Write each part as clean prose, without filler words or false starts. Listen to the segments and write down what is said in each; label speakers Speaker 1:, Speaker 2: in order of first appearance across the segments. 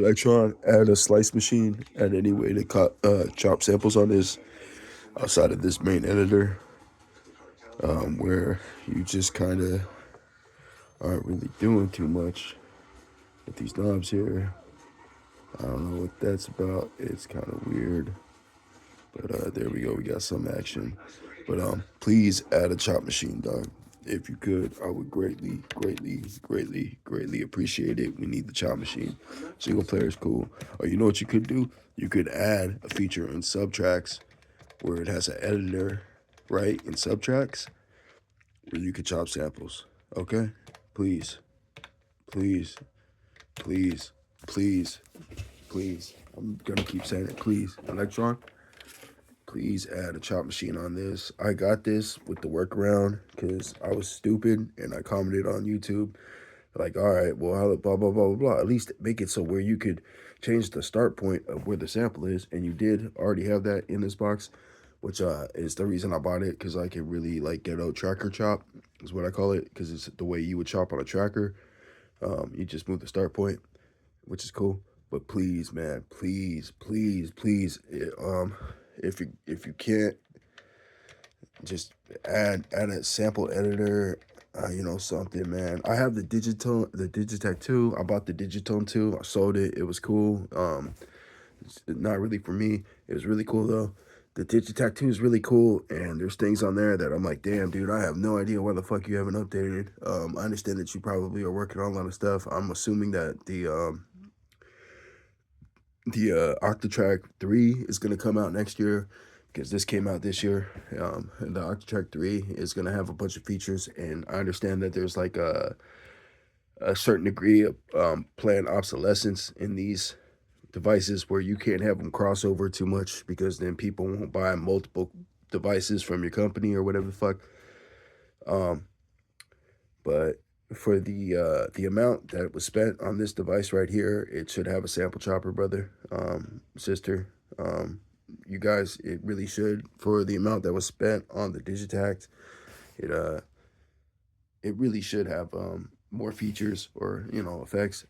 Speaker 1: Electron, add a slice machine, add any way to chop samples on this outside of this main editor, where you just kind of aren't really doing too much with these knobs here. I don't know what that's about. It's kind of weird. But there we go. We got some action. But please add a chop machine, dog. If you could, I would greatly appreciate it. We need the chop machine. Single player is cool. Or you know what you could do? You could add a feature in Subtracks where it has an editor, right, in Subtracks where you could chop samples. Okay? Please, please, please, please, please. I'm gonna keep saying it. Please, Electron. Please add a chop machine on this. I got this with the workaround because I was stupid and I commented on YouTube. Like, all right, well, how blah, blah, blah, blah, blah. At least make it so where you could change the start point of where the sample is. And you did already have that in this box, which is the reason I bought it because I can really like get out tracker chop is what I call it because it's the way you would chop on a tracker. You just move the start point, which is cool. But please, man, please, if you can't, just add a sample editor, something, man. I have the Digitech 2. I bought the Digitone 2. I sold it. It was cool. It's not really for me. It was really cool though. The Digitech 2 is really cool, and there's things on there that I'm like, damn, dude, I have no idea why the fuck you haven't updated. I understand that you probably are working on a lot of stuff. I'm assuming that the Octatrack 3 is going to come out next year because this came out this year. And the Octatrack 3 is going to have a bunch of features, and I understand that there's like a certain degree of planned obsolescence in these devices where you can't have them cross over too much because then people won't buy multiple devices from your company or whatever the fuck. But for the amount that was spent on this device right here, it should have a sample chopper, brother, sister. You guys, it really should. For the amount that was spent on the Digitact, it it really should have more features or effects.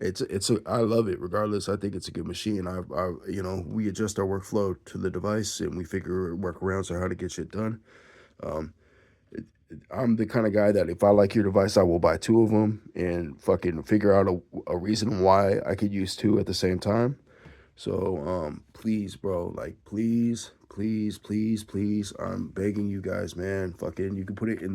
Speaker 1: I love it regardless. I think it's a good machine. We adjust our workflow to the device and we figure workarounds on how to get shit done. Um, I'm the kind of guy that if I like your device, I will buy two of them and fucking figure out a reason why I could use two at the same time. So, please, bro, like, please, I'm begging you guys, man. Fucking, you can put it in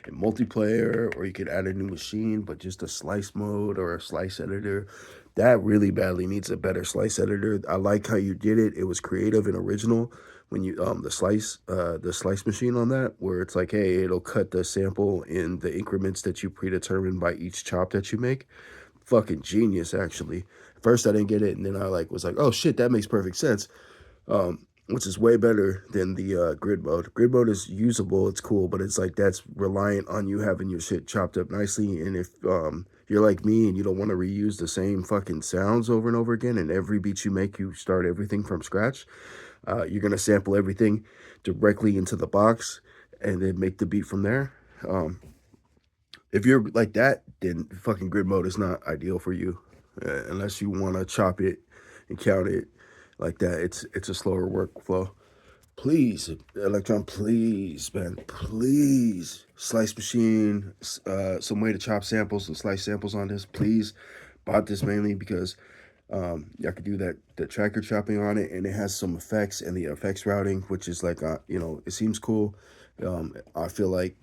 Speaker 1: multiplayer, or you could add a new machine, but just a slice mode or a slice editor. That really badly needs a better slice editor. I like how you did it. It was creative and original when you the slice machine on that, where it's like, hey, it'll cut the sample in the increments that you predetermine by each chop that you make. Fucking genius, actually. First I didn't get it, and then I was like, oh shit, that makes perfect sense. Which is way better than the grid mode. Grid mode is usable, it's cool, but it's like that's reliant on you having your shit chopped up nicely. And if you're like me and you don't want to reuse the same fucking sounds over and over again, and every beat you make, you start everything from scratch, you're gonna sample everything directly into the box and then make the beat from there. If you're like that, then fucking grid mode is not ideal for you, unless you want to chop it and count it like that. It's a slower workflow. Please, Electron, please, man, please, slice machine, some way to chop samples and slice samples on this. Please, bought this mainly because I could do that the tracker chopping on it, and it has some effects and the effects routing, which is like it seems cool. I feel like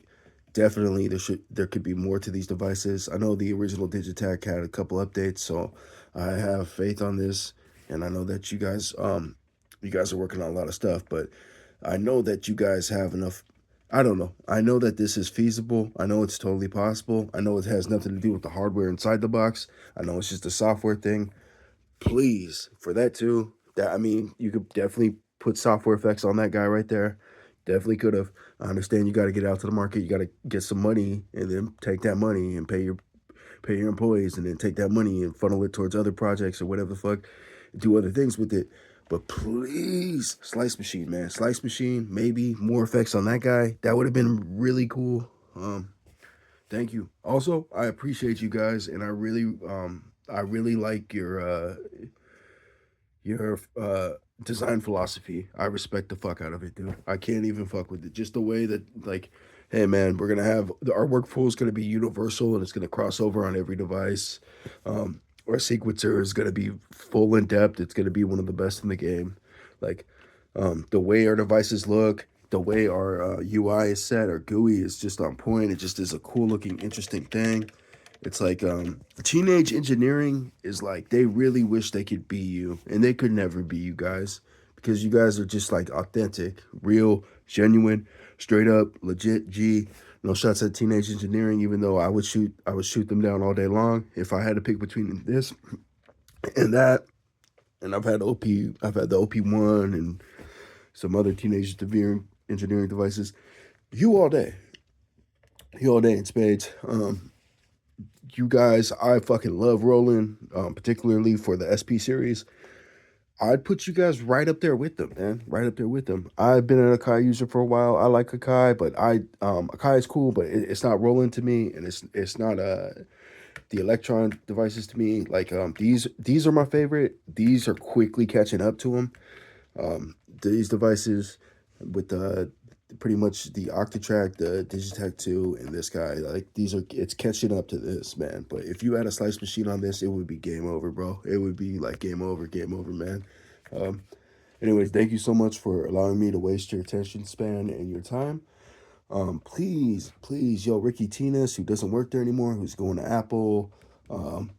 Speaker 1: definitely there could be more to these devices. I know the original Digitech had a couple updates, so I have faith on this, and I know that you guys are working on a lot of stuff, but I know that you guys have enough. I don't know. I know that this is feasible. I know it's totally possible. I know it has nothing to do with the hardware inside the box. I know it's just a software thing. Please, for that too. That I mean, you could definitely put software effects on that guy right there. Definitely could have. I understand you got to get out to the market. You got to get some money, and then take that money and pay your employees, and then take that money and funnel it towards other projects or whatever the fuck. Do other things with it. But please, Slice Machine, man, Slice Machine. Maybe more effects on that guy. That would have been really cool. Thank you. Also, I appreciate you guys, and I really like your design philosophy. I respect the fuck out of it, dude. I can't even fuck with it. Just the way that, like, hey man, we're gonna have our workflow is gonna be universal and it's gonna cross over on every device. Our sequencer is gonna be full in depth. It's gonna be one of the best in the game. Like, the way our devices look, the way our UI is set, our GUI is just on point. It just is a cool looking, interesting thing. It's like teenage engineering is like they really wish they could be you, and they could never be you guys because you guys are just like authentic, real, genuine, straight up, legit G. No shots at teenage engineering, even though I would shoot them down all day long if I had to pick between this and that. And I've had the OP1 and some other teenage engineering devices. You all day, you all day in spades. You guys, I fucking love Roland, particularly for the SP series. I'd put you guys right up there with them, man. Right up there with them. I've been an Akai user for a while. I like Akai, but Akai is cool, but it's not Roland to me, and it's not the Electron devices to me. Like these are my favorite. These are quickly catching up to them. These devices with the pretty much the Octatrack, the Digitech 2, and this guy, like these are it's catching up to this, man. But if you had a slice machine on this, it would be game over, bro. It would be like game over, man. Um, Anyways, thank you so much for allowing me to waste your attention span and your time. Please, yo, Ricky Tinas, who doesn't work there anymore, who's going to Apple, um,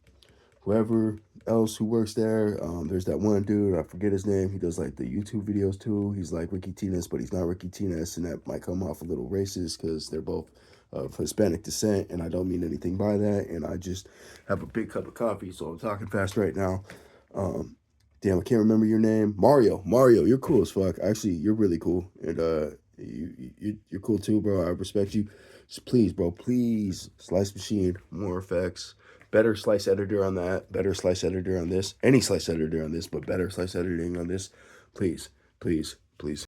Speaker 1: whoever else who works there. There's that one dude, I forget his name. He does like the YouTube videos too. He's like Ricky Tinas, but he's not Ricky Tinas, and that might come off a little racist because they're both of Hispanic descent, and I don't mean anything by that. And I just have a big cup of coffee, so I'm talking fast right now. Um, Damn, I can't remember your name. Mario, you're cool as fuck. Actually, you're really cool, and you're cool too, bro. I respect you. Just please, bro, please, Slice Machine, more effects, better slice editor on that, better slice editor on this, any slice editor on this, but better slice editing on this, please, please, please.